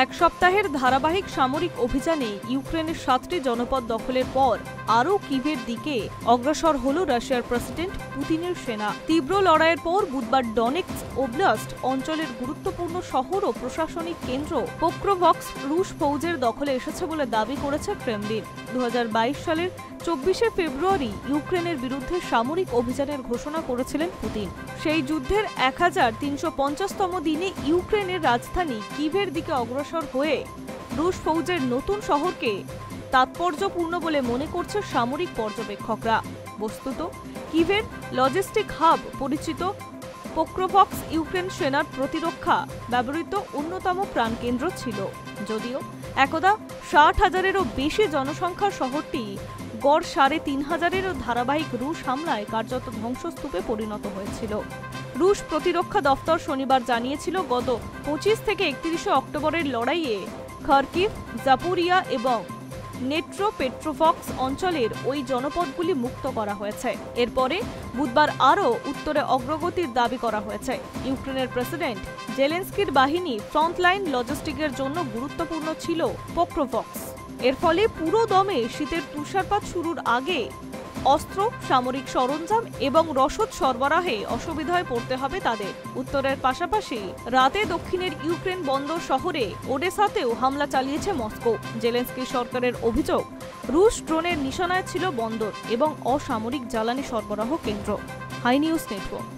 এক সপ্তাহের ধারাবাহিক সামরিক অভিযানে ইউক্রেনের 7টি জনপদ দখলের পর আরও কিভের দিকে অগ্রসর হল রাশিয়ার প্রেসিডেন্ট পুতিনের সেনা। তীব্র লড়াইয়ের পর বুধবার ডনেটস্ক ওব্লাস্ট অঞ্চলের গুরুত্বপূর্ণ শহর ও প্রশাসনিক কেন্দ্র পোক্রোভস্ক রুশ ফৌজের দখলে এসেছে বলে দাবি করেছে ক্রেমলিন। 2022 সালের 24শে ফেব্রুয়ারি ইউক্রেনের বিরুদ্ধে সামরিক অভিযানের ঘোষণা করেছিলেন পুতিন। সেই যুদ্ধের 1350তম দিনে ইউক্রেনের রাজধানী কিভের দিকে অগ্রসর হয়ে রুশ ফৌজের নতুন শহরকে তাৎপর্যপূর্ণ বলে মনে করছে সামরিক পর্যবেক্ষকরা। বস্তুত কিভের লজিস্টিক হাব পরিচিত পোক্রোভস্ক ইউক্রেন সেনার প্রতিরক্ষা ব্যবহৃত অন্যতম প্রাণকেন্দ্র ছিল। যদিও একদা 60,000-এরও বেশি জনসংখ্যার শহরটি গড় 3500-এরও ধারাবাহিক রুশ হামলায় কার্যত ধ্বংসস্তূপে পরিণত হয়েছিল। রুশ প্রতিরক্ষা দফতর শনিবার জানিয়েছিল, গত 25 থেকে 31শে অক্টোবরের লড়াইয়ে খার্কিভ, জাপোরিয়া এবং নেট্রোপেট্রোভস্ক অঞ্চলের ওই জনপদগুলি মুক্ত করা হয়েছে। এরপরে বুধবার আরও উত্তরে অগ্রগতির দাবি করা হয়েছে। ইউক্রেনের প্রেসিডেন্ট জেলেনস্কির বাহিনী ফ্রন্টলাইন লজিস্টিকের জন্য গুরুত্বপূর্ণ ছিল পোক্রোভস্ক। এর ফলে পুরো দমে শীতের তুষারপাত শুরুর আগে অস্ত্র, সামরিক সরঞ্জাম এবং রসদ সরবরাহে অসুবিধায় পড়তে হবে তাদের। উত্তরের পাশাপাশি রাতে দক্ষিণের ইউক্রেন বন্দর শহরে ওডেসাতেও হামলা চালিয়েছে মস্কো। জেলেনস্কি সরকারের অভিযোগ, রুশ ড্রোনের নিশানায় ছিল বন্দর এবং অসামরিক জ্বালানি সরবরাহ কেন্দ্র। Hi news network.